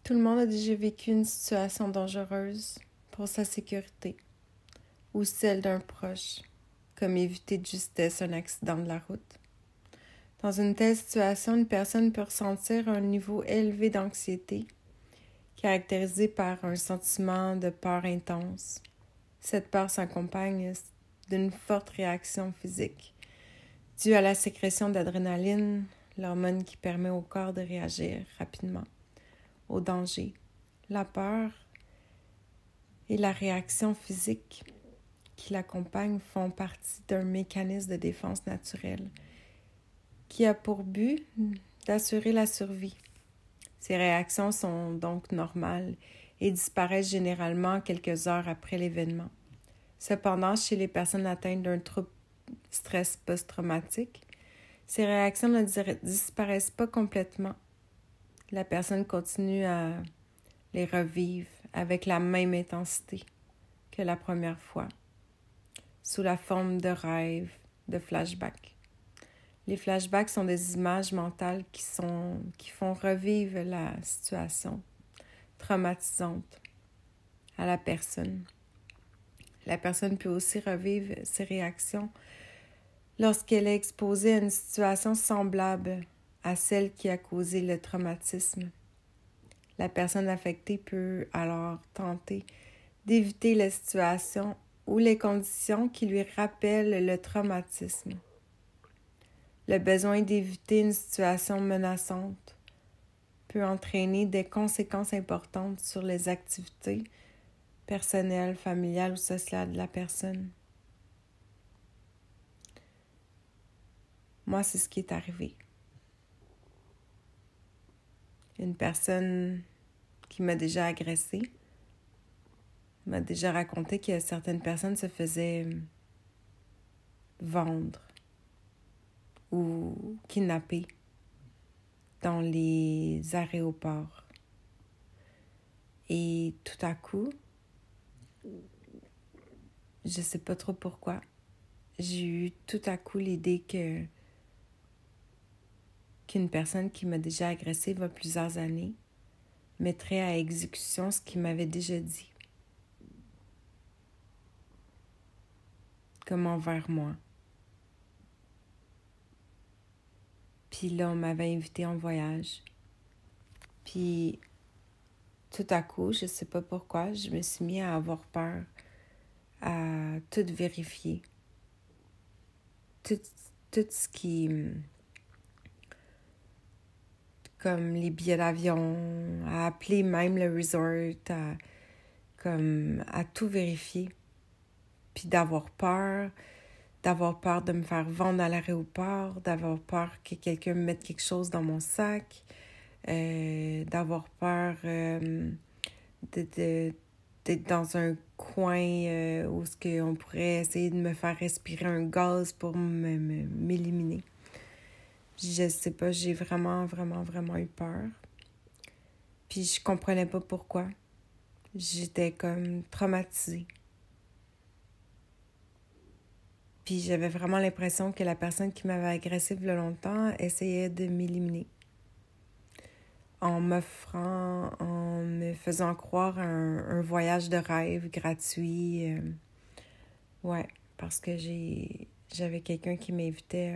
Tout le monde a déjà vécu une situation dangereuse pour sa sécurité ou celle d'un proche, comme éviter de justesse un accident de la route. Dans une telle situation, une personne peut ressentir un niveau élevé d'anxiété, caractérisé par un sentiment de peur intense. Cette peur s'accompagne d'une forte réaction physique, due à la sécrétion d'adrénaline, l'hormone qui permet au corps de réagir rapidement au danger. La peur et la réaction physique qui l'accompagne font partie d'un mécanisme de défense naturelle qui a pour but d'assurer la survie. Ces réactions sont donc normales et disparaissent généralement quelques heures après l'événement. Cependant, chez les personnes atteintes d'un trouble stress post-traumatique, ces réactions ne disparaissent pas complètement. La personne continue à les revivre avec la même intensité que la première fois, sous la forme de rêves, de flashbacks. Les flashbacks sont des images mentales qui font revivre la situation traumatisante à la personne. La personne peut aussi revivre ses réactions lorsqu'elle est exposée à une situation semblable à celle qui a causé le traumatisme. La personne affectée peut alors tenter d'éviter la situation ou les conditions qui lui rappellent le traumatisme. Le besoin d'éviter une situation menaçante peut entraîner des conséquences importantes sur les activités personnelles, familiales ou sociales de la personne. Moi, c'est ce qui est arrivé. Une personne qui m'a déjà agressée m'a déjà raconté que certaines personnes se faisaient vendre ou kidnapper dans les aéroports. Et tout à coup, je sais pas trop pourquoi, j'ai eu tout à coup l'idée qu'une personne qui m'a déjà agressée il y a plusieurs années mettrait à exécution ce qu'il m'avait déjà dit. Comme envers moi. Puis là, on m'avait invité en voyage. Puis tout à coup, je sais pas pourquoi, je me suis mis à avoir peur, à tout vérifier. Tout ce qui... comme les billets d'avion, à appeler même le resort, à tout vérifier. Puis d'avoir peur de me faire vendre à l'aéroport, d'avoir peur que quelqu'un me mette quelque chose dans mon sac, d'avoir peur d'être dans un coin où on pourrait essayer de me faire respirer un gaz pour m'éliminer. Je sais pas, j'ai vraiment, vraiment, vraiment eu peur. Puis je comprenais pas pourquoi. J'étais comme traumatisée. Puis j'avais vraiment l'impression que la personne qui m'avait agressée il y a longtemps essayait de m'éliminer. En me faisant croire un voyage de rêve gratuit. Ouais, parce que j'avais quelqu'un qui m'invitait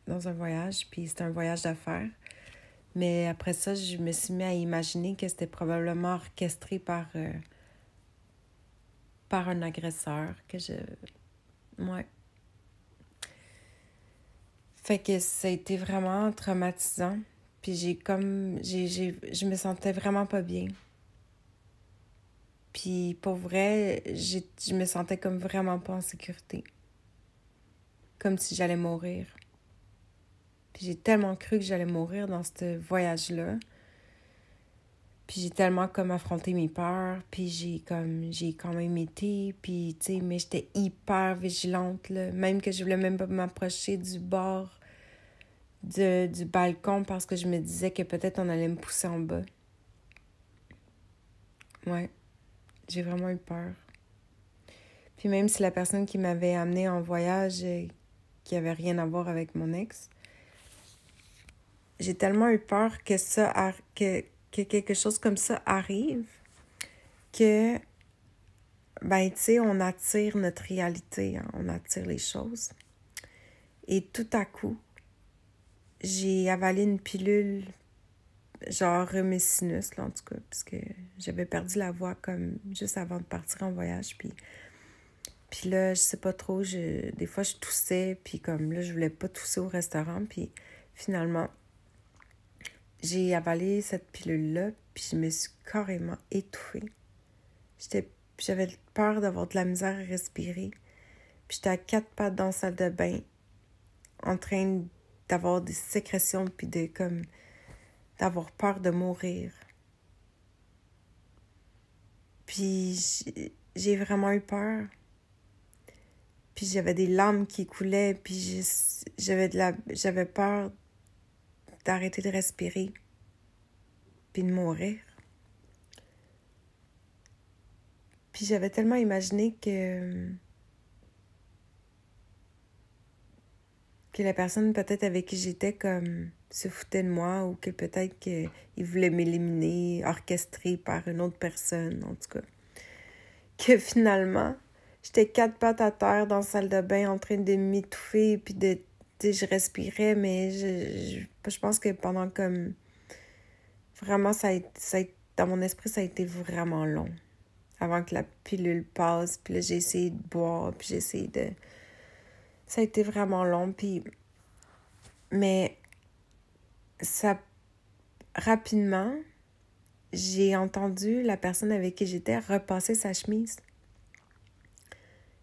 dans un voyage, puis c'était un voyage d'affaires. Mais après ça, je me suis mis à imaginer que c'était probablement orchestré par un agresseur. Ouais. Fait que ça a été vraiment traumatisant. Puis je me sentais vraiment pas bien. Puis pour vrai, je me sentais comme vraiment pas en sécurité. Comme si j'allais mourir. Puis j'ai tellement cru que j'allais mourir dans ce voyage-là. Puis j'ai tellement comme affronté mes peurs. Puis j'ai quand même été. Puis tu sais, mais j'étais hyper vigilante, là. Même que je voulais même pas m'approcher du bord du balcon parce que je me disais que peut-être on allait me pousser en bas. Ouais, j'ai vraiment eu peur. Puis même si la personne qui m'avait amenée en voyage, qui avait rien à voir avec mon ex, j'ai tellement eu peur que que quelque chose comme ça arrive, que, ben, tu sais, on attire notre réalité, hein, on attire les choses. Et tout à coup, j'ai avalé une pilule, genre Rumécinus, là, en tout cas, parce que j'avais perdu la voix comme juste avant de partir en voyage, puis là, je sais pas trop, des fois, je toussais, puis comme là, je voulais pas tousser au restaurant, puis finalement, j'ai avalé cette pilule-là, puis je me suis carrément étouffée. J'avais peur d'avoir de la misère à respirer. Puis j'étais à 4 pattes dans la salle de bain, en train d'avoir des sécrétions, puis d'avoir peur de mourir. Puis j'ai vraiment eu peur. Puis j'avais des larmes qui coulaient, puis j'avais peur d'arrêter de respirer, puis de mourir. Puis j'avais tellement imaginé que la personne peut-être avec qui j'étais comme se foutait de moi, ou que peut-être qu'il voulait m'éliminer, orchestré par une autre personne, en tout cas. Que finalement, j'étais 4 pattes à terre dans la salle de bain en train de m'étouffer, puis je respirais, mais je pense que pendant comme... Vraiment, dans mon esprit, ça a été vraiment long. Avant que la pilule passe, puis là, j'ai essayé de boire, puis j'ai essayé de... Ça a été vraiment long, puis... Mais ça... Rapidement, j'ai entendu la personne avec qui j'étais repasser sa chemise.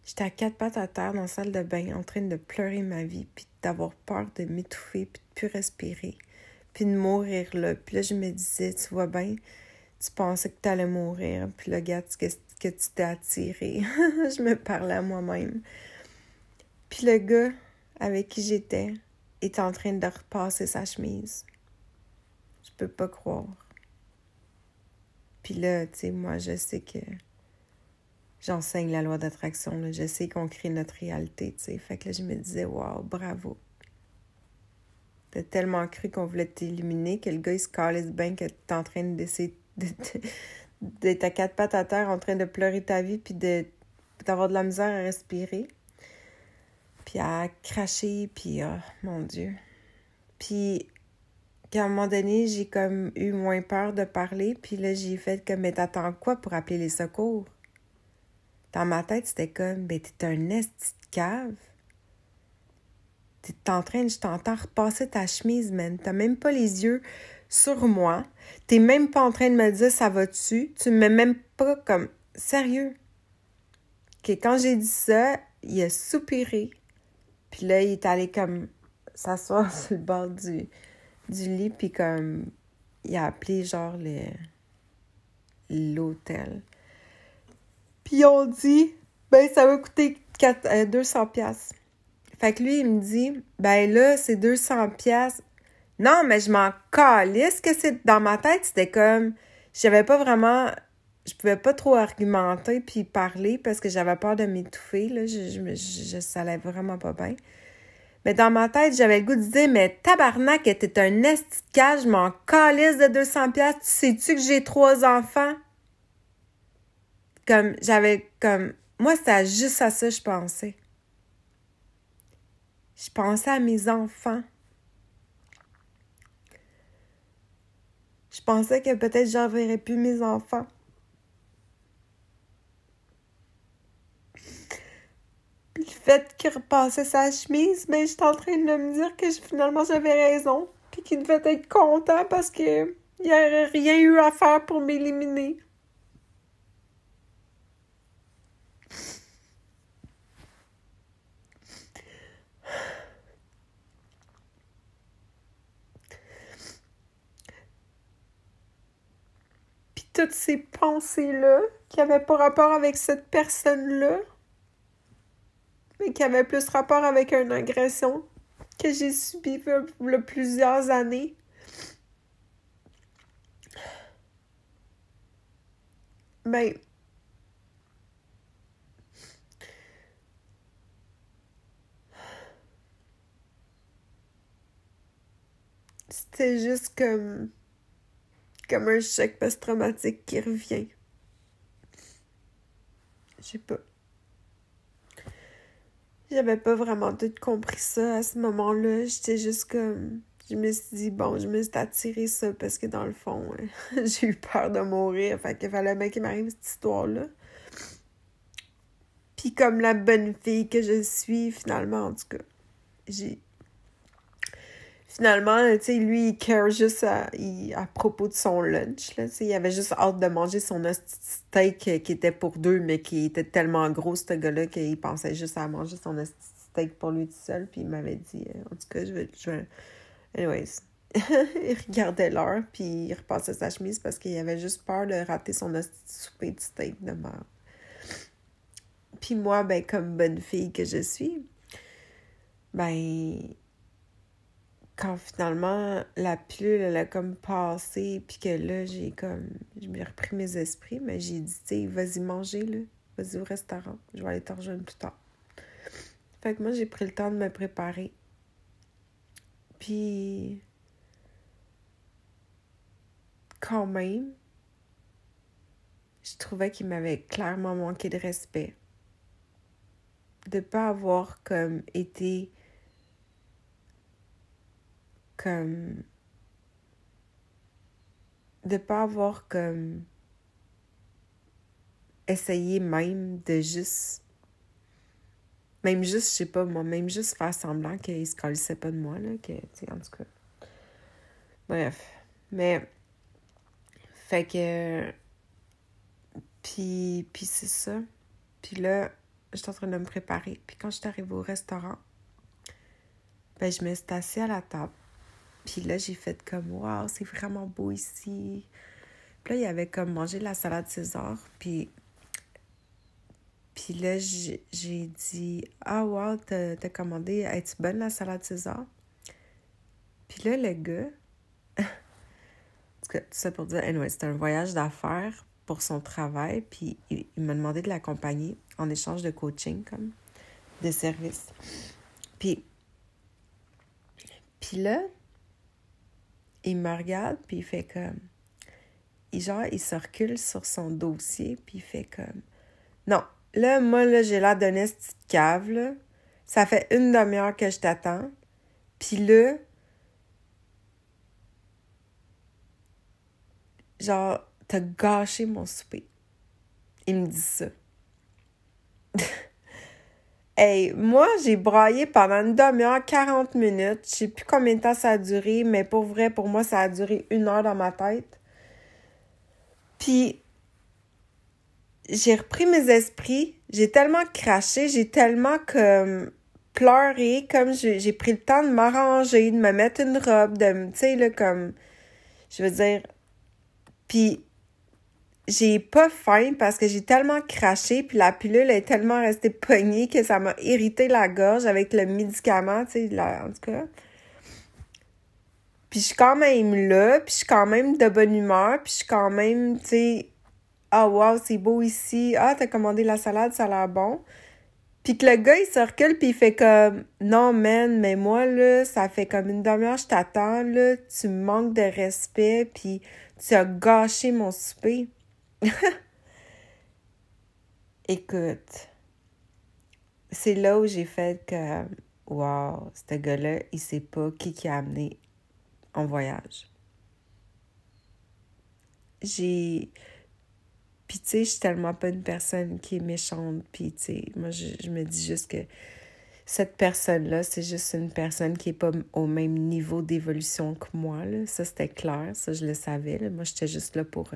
J'étais à 4 pattes à terre dans la salle de bain, en train de pleurer ma vie, puis d'avoir peur de m'étouffer, puis de plus respirer, puis de mourir là. Puis là, je me disais, tu vois bien, tu pensais que tu allais mourir, puis là, regarde ce que tu t'es attiré. Je me parlais à moi-même. Puis le gars avec qui j'étais était en train de repasser sa chemise. Je peux pas croire. Puis là, tu sais, moi, je sais que j'enseigne la loi d'attraction, là. Je sais qu'on crée notre réalité, tu sais. Fait que là, je me disais, wow, bravo. T'as tellement cru qu'on voulait t'éliminer que le gars, il se calisse bien que t'es en train d'essayer d'être à 4 pattes à terre, en train de pleurer ta vie, puis d'avoir de la misère à respirer, puis à cracher, puis oh, mon Dieu. Puis qu'à un moment donné, j'ai comme eu moins peur de parler, puis là, j'ai fait comme, mais t'attends quoi pour appeler les secours? Dans ma tête, c'était comme, ben t'es un esti de cave. Je t'entends repasser ta chemise, man. T'as même pas les yeux sur moi. T'es même pas en train de me dire ça va-tu. Tu me mets même pas comme... Sérieux. Que quand j'ai dit ça, il a soupiré. Puis là, il est allé comme s'asseoir sur le bord du lit, puis comme... Il a appelé genre l'hôtel. Puis on dit, ben ça va coûter 200$. Fait que lui, il me dit, ben là, c'est 200$. Non, mais je m'en calisse que c'est... Dans ma tête, c'était comme... J'avais pas vraiment... Je pouvais pas trop argumenter puis parler parce que j'avais peur de m'étouffer, là. Ça allait vraiment pas bien. Mais dans ma tête, j'avais le goût de dire, mais tabarnak, t'es un esti de cage, je m'en calisse de 200$. Tu sais-tu que j'ai 3 enfants? Comme, moi, c'était juste à ça, je pensais. Je pensais à mes enfants. Je pensais que peut-être j'enverrais plus mes enfants. Puis le fait qu'il repassait sa chemise, ben j'étais en train de me dire que finalement j'avais raison. Puis qu'il devait être content parce que il n'y aurait rien eu à faire pour m'éliminer. Puis toutes ces pensées-là, qui n'avaient pas rapport avec cette personne-là, mais qui avaient plus rapport avec une agression que j'ai subie il y a plusieurs années. Ben, c'était juste comme Comme un choc post-traumatique qui revient. Je sais pas. J'avais pas vraiment tout compris ça à ce moment-là. J'étais juste comme... Je me suis dit, bon, je me suis attiré ça parce que dans le fond, j'ai eu peur de mourir. Fait qu'il fallait bien qu'il m'arrive cette histoire-là. Puis comme la bonne fille que je suis, finalement, en tout cas, j'ai... Finalement, tu sais, lui, il care juste à propos de son lunch, là, tu sais, il avait juste hâte de manger son hostie de steak qui était pour deux, mais qui était tellement gros, ce gars-là, qu'il pensait juste à manger son hostie de steak pour lui tout seul, puis il m'avait dit, en tout cas, je vais... Anyways, il regardait l'heure, puis il repassait sa chemise parce qu'il avait juste peur de rater son hostie de souper de steak de merde. Puis moi, ben, comme bonne fille que je suis, ben... Quand finalement la pilule elle a comme passé puis que là je me repris mes esprits, mais j'ai dit tu sais vas-y manger là, vas-y au restaurant, je vais aller te rejoindre plus tard. Fait que moi j'ai pris le temps de me préparer. Puis quand même je trouvais qu'il m'avait clairement manqué de respect de pas avoir comme été comme de pas avoir comme essayé même de juste je sais pas moi, même juste faire semblant qu'il se calissait pas de moi là, que tu sais en tout cas. Bref, mais fait que puis c'est ça. Puis là, j'étais en train de me préparer. Puis quand j'étais arrivée au restaurant, ben je me suis assise à la table. Puis là, j'ai fait comme, waouh, c'est vraiment beau ici. Puis là, il y avait comme mangé de la salade César. Puis là, j'ai dit, ah, wow, t'as commandé, es-tu bonne la salade César? Puis là, le gars, en tout cas, tout ça pour dire, anyway, c'était un voyage d'affaires pour son travail. Puis il m'a demandé de l'accompagner en échange de coaching, comme, de service. Puis là, il me regarde, puis il fait comme... il se recule sur son dossier, puis il fait comme... Non, là, moi, là, j'ai l'air d'une petite cave, là. Ça fait 1 demi-heure que je t'attends. Puis là... genre, t'as gâché mon souper. Il me dit ça. Hey, moi, j'ai braillé pendant 1 demi-heure, 40 minutes. Je sais plus combien de temps ça a duré, mais pour vrai, pour moi, ça a duré 1 heure dans ma tête. Puis, j'ai repris mes esprits. J'ai tellement craché, j'ai tellement comme pleuré, comme j'ai pris le temps de m'arranger, de me mettre une robe, tu sais, là, comme, je veux dire. Puis, j'ai pas faim parce que j'ai tellement craché, puis la pilule est tellement restée pognée que ça m'a irrité la gorge avec le médicament, tu sais, en tout cas. Puis je suis quand même là, puis je suis quand même de bonne humeur, puis je suis quand même, tu sais, ah wow, c'est beau ici, ah t'as commandé la salade, ça a l'air bon. Puis que le gars, il se recule, puis il fait comme, non man, mais moi là, ça fait comme 1 demi-heure, je t'attends, là, tu me manques de respect, puis tu as gâché mon souper. Écoute, c'est là où j'ai fait que, wow, ce gars-là, il sait pas qui a amené en voyage. Puis tu sais, je suis tellement pas une personne qui est méchante, puis tu sais, moi, je me dis juste que cette personne-là, c'est juste une personne qui est pas au même niveau d'évolution que moi, là. Ça, c'était clair, ça, je le savais, là. Moi, j'étais juste là pour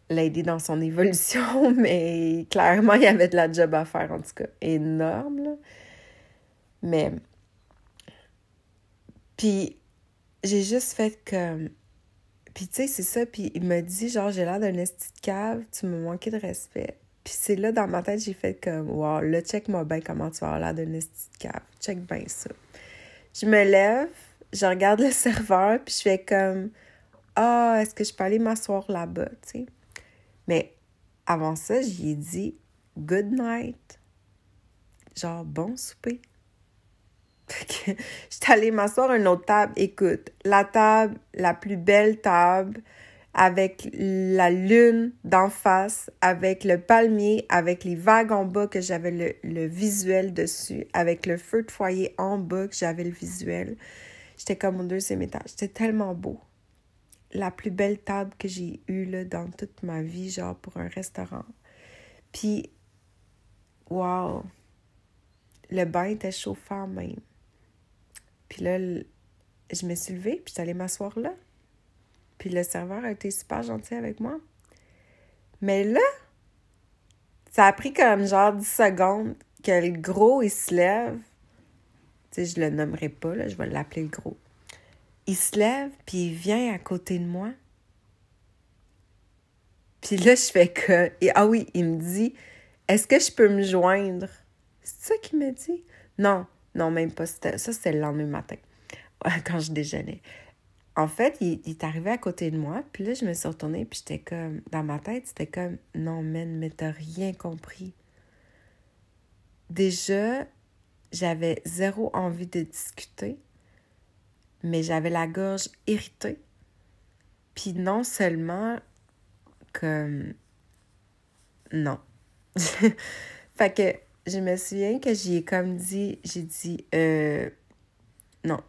l'aider dans son évolution, mais clairement, il y avait de la job à faire, en tout cas, énorme, là. Mais, puis, j'ai juste fait comme... Puis, tu sais, c'est ça, puis il m'a dit, genre, j'ai l'air d'un esti de cave, tu me manquais de respect. Puis c'est là, dans ma tête, j'ai fait comme, wow, là, check-moi bien comment tu vas avoir l'air d'un esti de cave. Check bien ça. Je me lève, je regarde le serveur, puis je fais comme, ah, est-ce que je peux aller m'asseoir là-bas, tu sais? Mais avant ça, j'y ai dit good night. Genre, bon souper. Fait que j'étais allée m'asseoir à une autre table. Écoute, la table, la plus belle table, avec la lune d'en face, avec le palmier, avec les vagues en bas que j'avais le visuel dessus, avec le feu de foyer en bas que j'avais le visuel. J'étais comme au 2e étage. C'était tellement beau. La plus belle table que j'ai eue là, dans toute ma vie, genre pour un restaurant. Puis, wow! Le bain était chauffant même. Puis là, je me suis levée, puis j'étais allée m'asseoir là. Puis le serveur a été super gentil avec moi. Mais là, ça a pris comme genre 10 secondes que le gros, il se lève. Tu sais, je le nommerai pas, là, je vais l'appeler le gros. Il se lève, puis il vient à côté de moi. Puis là, je fais que... Ah oui, il me dit, « Est-ce que je peux me joindre? » C'est ça qu'il m'a dit? Non, même pas. Ça, c'était le lendemain matin, quand je déjeunais. En fait, il est arrivé à côté de moi, puis là, je me suis retournée, puis j'étais comme... Dans ma tête, c'était comme, « Non, man, mais t'as rien compris. » Déjà, j'avais zéro envie de discuter, mais j'avais la gorge irritée. Puis non seulement comme... Non. Fait que je me souviens que j'ai dit, non,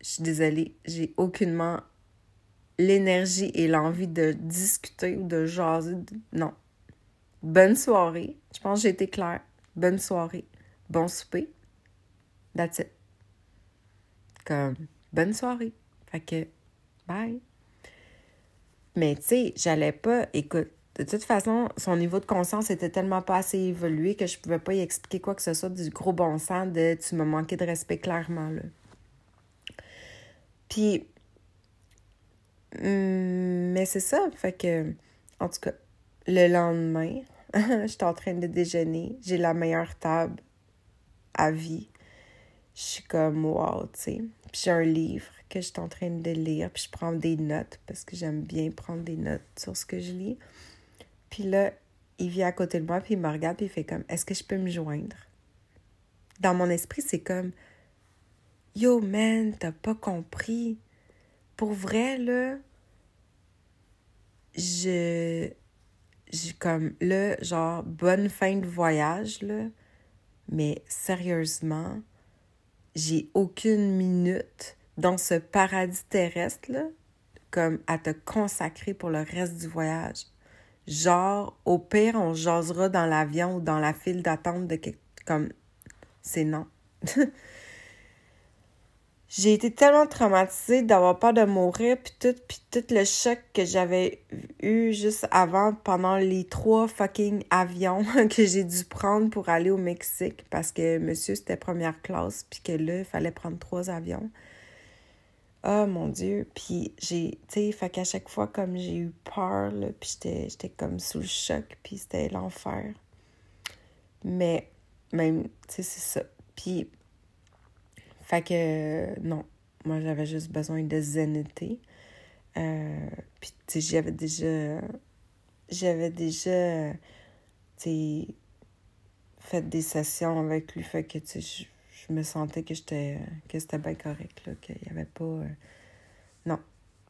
je suis désolée, j'ai aucunement l'énergie et l'envie de discuter ou de jaser. Non. Bonne soirée. Je pense que j'ai été claire. Bonne soirée. Bon souper. That's it. Comme, bonne soirée. Fait que, bye. Mais tu sais, j'allais pas... Écoute, de toute façon, son niveau de conscience était tellement pas assez évolué que je pouvais pas y expliquer quoi que ce soit du gros bon sens de « tu m'as manqué de respect clairement », là. Puis, mais c'est ça, fait que, en tout cas, le lendemain, j'étais en train de déjeuner, j'ai la meilleure table à vie. Je suis comme, wow, tu sais. Puis j'ai un livre que je suis en train de lire, puis je prends des notes, parce que j'aime bien prendre des notes sur ce que je lis. Puis là, il vient à côté de moi, puis il me regarde, puis il fait comme, est-ce que je peux me joindre? Dans mon esprit, c'est comme, yo, man, t'as pas compris. Pour vrai, là, j'ai comme, là, genre, bonne fin de voyage, là, mais sérieusement, j'ai aucune minute dans ce paradis terrestre, là, comme à te consacrer pour le reste du voyage. Genre, au pire, on jasera dans l'avion ou dans la file d'attente de comme, c'est non. J'ai été tellement traumatisée d'avoir peur de mourir, puis tout le choc que j'avais eu juste avant, pendant les 3 fucking avions que j'ai dû prendre pour aller au Mexique, parce que monsieur, c'était première classe, puis que là, il fallait prendre 3 avions. Oh mon Dieu! Puis tu sais, fait qu'à chaque fois, comme j'ai eu peur, là, puis j'étais comme sous le choc, puis c'était l'enfer. Mais, même, tu sais, c'est ça. Puis, fait que, non, moi, j'avais juste besoin de zenneté. Puis, tu sais, j'avais déjà, tu sais, fait des sessions avec lui, fait que, tu sais, je me sentais que c'était bien correct, là, qu'il y avait pas... non.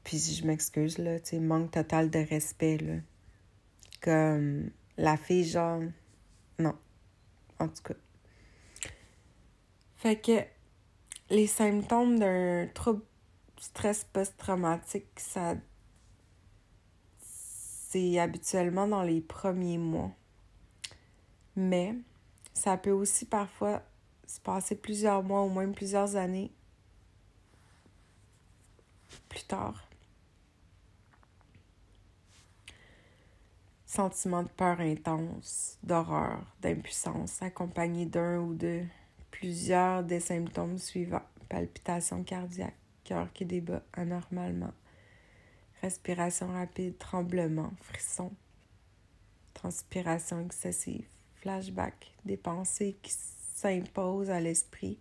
Puis, si je m'excuse, là, tu sais, manque total de respect, là. Comme, la fille, genre, non. En tout cas. Fait que, les symptômes d'un trouble stress post-traumatique, c'est habituellement dans les premiers mois. Mais ça peut aussi parfois se passer plusieurs mois ou même plusieurs années plus tard. Sentiment de peur intense, d'horreur, d'impuissance, accompagné d'un ou de plusieurs des symptômes suivants. Palpitations cardiaques, cœur qui débat anormalement, respiration rapide, tremblement, frisson, transpiration excessive, flashback, des pensées qui s'imposent à l'esprit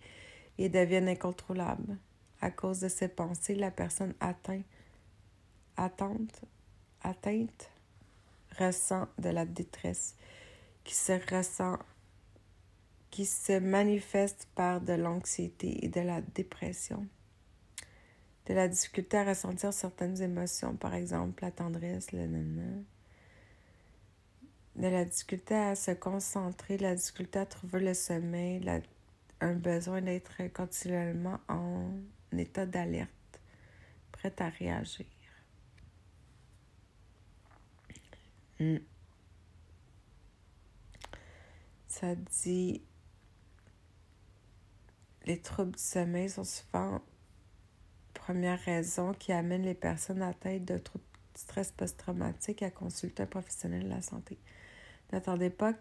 et deviennent incontrôlables. À cause de ces pensées, la personne atteinte ressent de la détresse qui se ressent qui se manifeste par de l'anxiété et de la dépression, de la difficulté à ressentir certaines émotions, par exemple la tendresse, le nana, de la difficulté à se concentrer, la difficulté à trouver le sommeil, un besoin d'être continuellement en état d'alerte, prête à réagir. Ça dit, les troubles du sommeil sont souvent première raison qui amène les personnes atteintes de troubles de stress post-traumatique à consulter un professionnel de la santé. N'attendez pas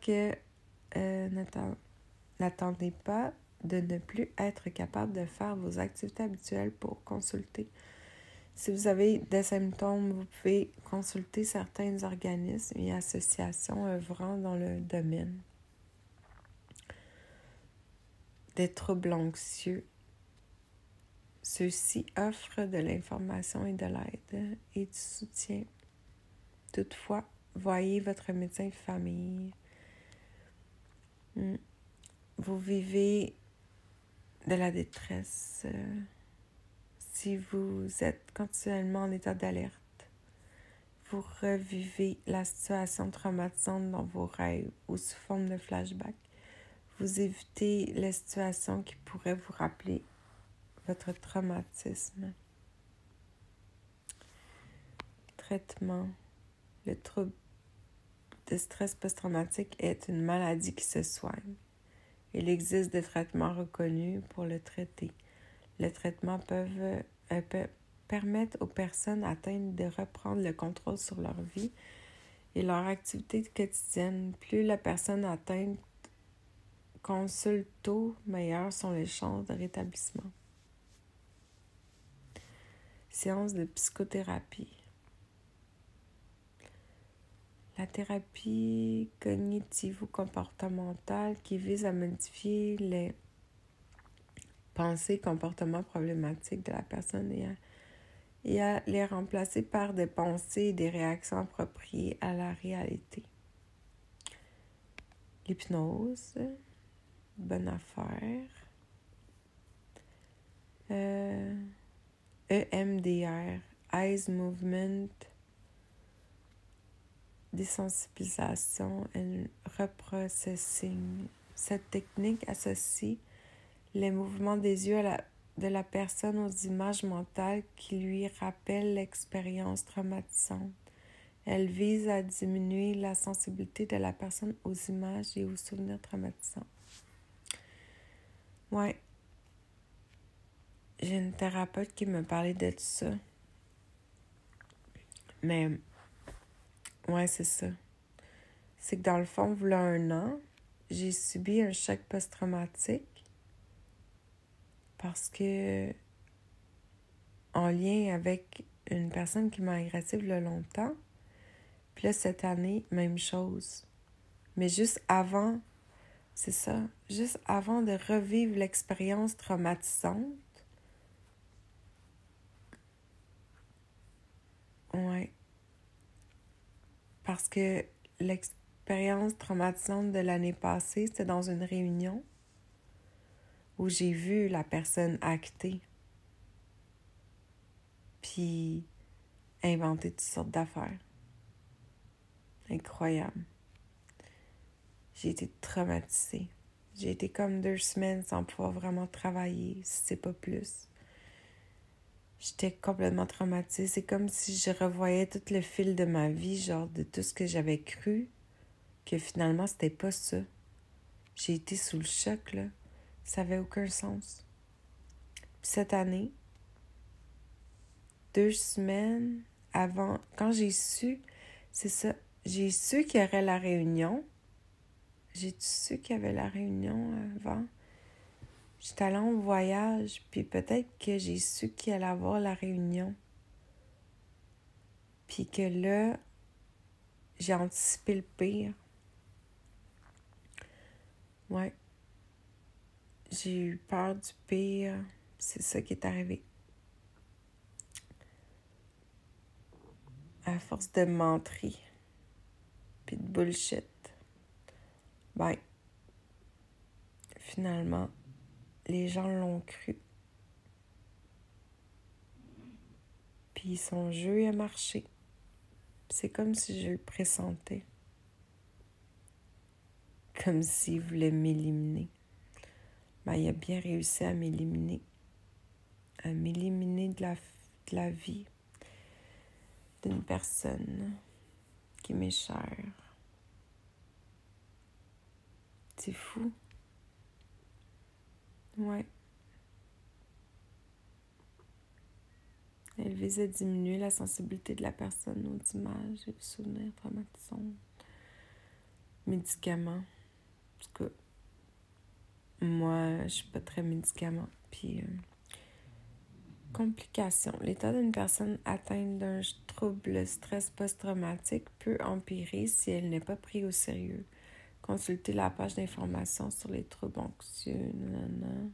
de ne plus être capable de faire vos activités habituelles pour consulter. Si vous avez des symptômes, vous pouvez consulter certains organismes et associations œuvrant dans le domaine des troubles anxieux. Ceux-ci offrent de l'information et de l'aide et du soutien. Toutefois, voyez votre médecin de famille. Vous vivez de la détresse. Si vous êtes continuellement en état d'alerte, vous revivez la situation traumatisante dans vos rêves ou sous forme de flashback. Vous évitez les situations qui pourraient vous rappeler votre traumatisme. Traitement. Le trouble de stress post-traumatique est une maladie qui se soigne. Il existe des traitements reconnus pour le traiter. Les traitements peuvent permettre aux personnes atteintes de reprendre le contrôle sur leur vie et leur activité quotidienne. Plus la personne atteinte consulte tôt, meilleures sont les chances de rétablissement. Séance de psychothérapie. La thérapie cognitivo-comportementale qui vise à modifier les pensées, comportements problématiques de la personne et à les remplacer par des pensées et des réactions appropriées à la réalité. L'hypnose, bonne affaire. EMDR, Eyes Movement, désensibilisation et reprocessing. Cette technique associe les mouvements des yeux de la personne aux images mentales qui lui rappellent l'expérience traumatisante. Elle vise à diminuer la sensibilité de la personne aux images et aux souvenirs traumatisants. Ouais. J'ai une thérapeute qui me parlait de tout ça. Mais, ouais, c'est ça. C'est que dans le fond, voilà 1 an, j'ai subi un choc post-traumatique parce que, en lien avec une personne qui m'a agressée il y a longtemps, puis là, cette année, même chose. Mais juste avant, c'est ça, juste avant de revivre l'expérience traumatisante, ouais. Parce que l'expérience traumatisante de l'année passée, c'était dans une réunion où j'ai vu la personne acter puis inventer toutes sortes d'affaires. Incroyable. J'ai été traumatisée. J'ai été comme 2 semaines sans pouvoir vraiment travailler, si c'est pas plus. J'étais complètement traumatisée. C'est comme si je revoyais tout le fil de ma vie, genre de tout ce que j'avais cru, que finalement, c'était pas ça. J'ai été sous le choc, là. Ça avait aucun sens. Puis cette année, 2 semaines avant, quand j'ai su, c'est ça, j'ai su qu'il y aurait la réunion. J'ai su qu'il y avait la réunion avant. J'étais allée en voyage, puis peut-être que j'ai su qu'il allait avoir la réunion. Puis que là, j'ai anticipé le pire. Ouais. J'ai eu peur du pire. C'est ça qui est arrivé. À force de menterie, puis de bullshit, ben, finalement, les gens l'ont cru. Puis son jeu a marché. C'est comme si je le pressentais. Comme s'il voulait m'éliminer. Ben, il a bien réussi à m'éliminer. À m'éliminer de la vie d'une personne qui m'est chère. C'est fou. Ouais. Elle vise à diminuer la sensibilité de la personne aux images et aux souvenirs traumatisants. Médicaments. En tout cas, moi, je suis pas très médicament. Puis, complications. L'état d'une personne atteinte d'un trouble stress post-traumatique peut empirer si elle n'est pas prise au sérieux. Consultez la page d'information sur les troubles anxieux. Nanana.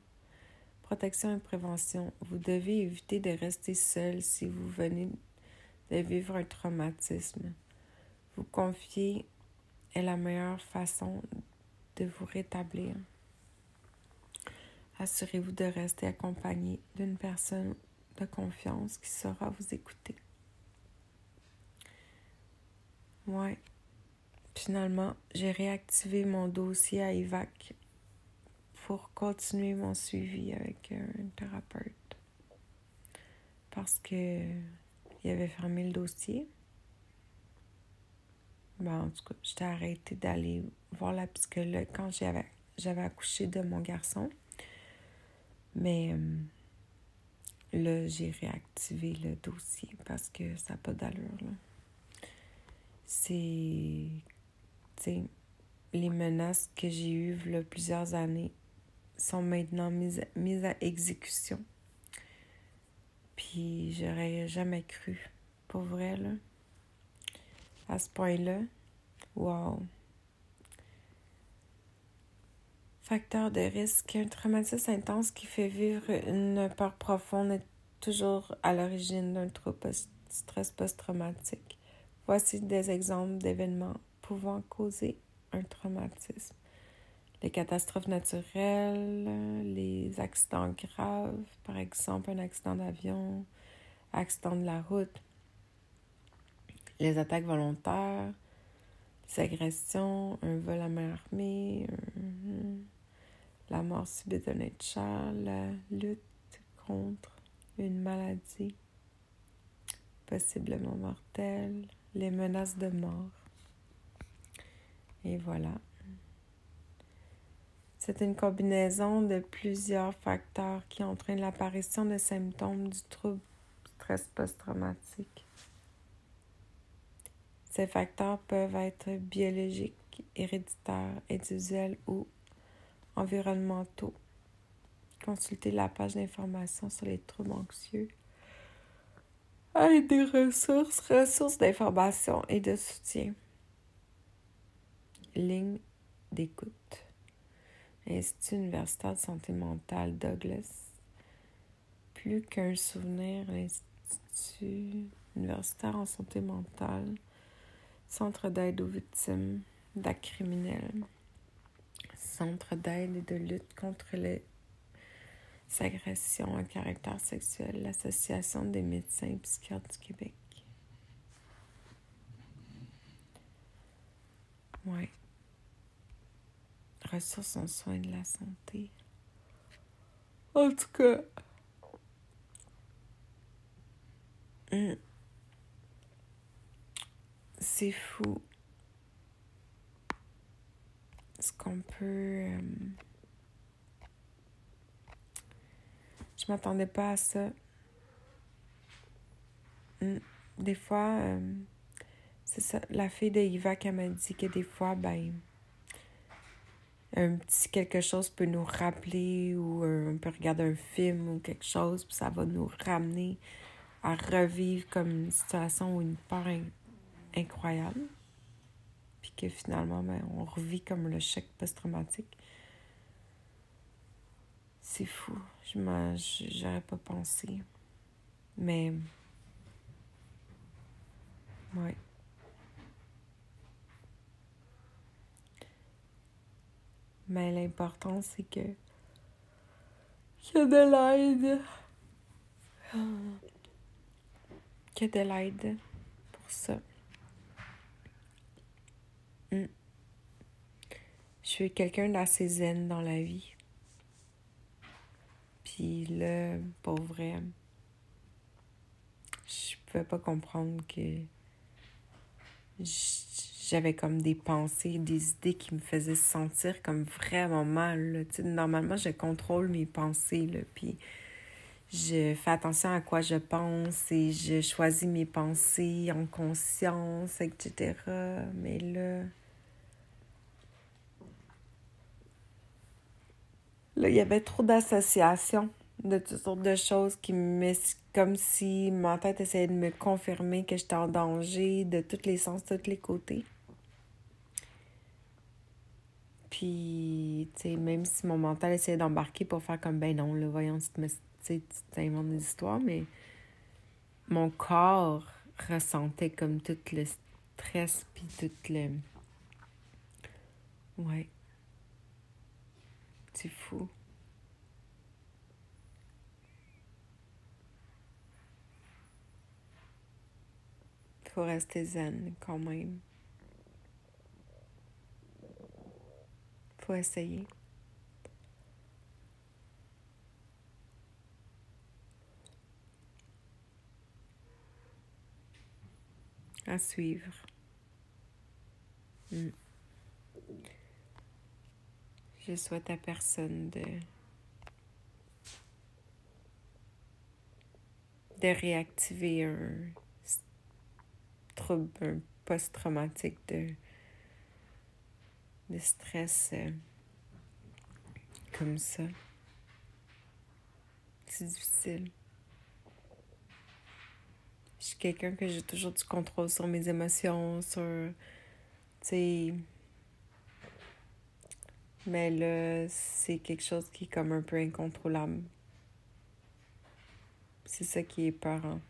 Protection et prévention. Vous devez éviter de rester seul si vous venez de vivre un traumatisme. Vous confier est la meilleure façon de vous rétablir. Assurez-vous de rester accompagné d'une personne de confiance qui saura vous écouter. Ouais. Finalement, j'ai réactivé mon dossier à IVAC pour continuer mon suivi avec un thérapeute. Parce que il avait fermé le dossier. En tout cas, j'étais arrêtée d'aller voir la psychologue quand j'avais accouché de mon garçon. Mais là, j'ai réactivé le dossier parce que ça n'a pas d'allure, là. C'est... les menaces que j'ai eues il y a plusieurs années sont maintenant mises à exécution. Puis j'aurais jamais cru, pour vrai, là. À ce point-là, wow. Facteur de risque. Un traumatisme intense qui fait vivre une peur profonde est toujours à l'origine d'un trouble stress post-traumatique. Voici des exemples d'événements pouvant causer un traumatisme. Les catastrophes naturelles, les accidents graves, par exemple un accident d'avion, accident de la route, les attaques volontaires, les agressions, un vol à main armée, la mort subite d'un être cher, la lutte contre une maladie possiblement mortelle, les menaces de mort. Et voilà. C'est une combinaison de plusieurs facteurs qui entraînent l'apparition de symptômes du trouble stress post-traumatique. Ces facteurs peuvent être biologiques, héréditaires, individuels ou environnementaux. Consultez la page d'information sur les troubles anxieux avec des ressources d'information et de soutien. Ligne d'écoute. Institut universitaire de santé mentale Douglas. Plus qu'un souvenir, l'Institut universitaire en santé mentale, Centre d'aide aux victimes d'actes criminels, Centre d'aide et de lutte contre les agressions à caractère sexuel, l'Association des médecins et psychiatres du Québec. Ouais. Ressources en soins de la santé. En tout cas, c'est fou ce qu'on peut... Je m'attendais pas à ça. Des fois, c'est ça, la fille de IVAC, elle m'a dit que des fois, un petit quelque chose peut nous rappeler ou on peut regarder un film ou quelque chose, puis ça va nous ramener à revivre comme une situation ou une peur incroyable. Puis que finalement, on revit comme le choc post-traumatique. C'est fou. J'aurais pas pensé. Mais... ouais. Mais l'important, c'est qu'il y a de l'aide. Qu'il y a de l'aide pour ça. Je suis quelqu'un d'assez zen dans la vie. Puis là, pour vrai, je pouvais pas comprendre que j'avais comme des pensées, des idées qui me faisaient sentir comme vraiment mal. Là. Tu sais, normalement, je contrôle mes pensées, là, puis je fais attention à quoi je pense et je choisis mes pensées en conscience, etc. Mais là, il y avait trop d'associations de toutes sortes de choses qui me... Comme si ma tête essayait de me confirmer que j'étais en danger de tous les sens, de tous les côtés. Puis, tu sais, même si mon mental essayait d'embarquer pour faire comme, ben non, là, voyons, tu t'inventes des histoires, mais mon corps ressentait comme tout le stress, puis tout le... Ouais, c'est fou. Faut rester zen, quand même. Faut essayer. À suivre. Je souhaite à personne de réactiver un trouble, un post-traumatique de stress comme ça. C'est difficile. Je suis quelqu'un que j'ai toujours du contrôle sur mes émotions, sur... Tu sais... Mais là, c'est quelque chose qui est comme un peu incontrôlable. C'est ça qui est peurant.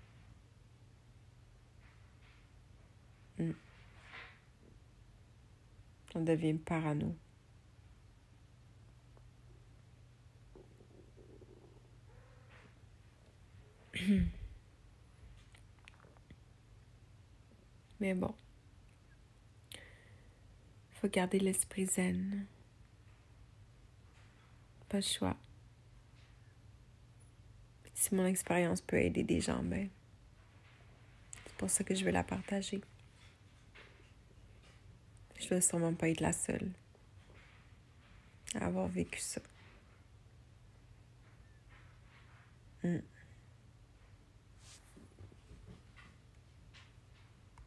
On devient parano. Mais bon. Faut garder l'esprit zen. Pas le choix. Si mon expérience peut aider des gens, ben, c'est pour ça que je veux la partager. Je dois sûrement pas être la seule à avoir vécu ça.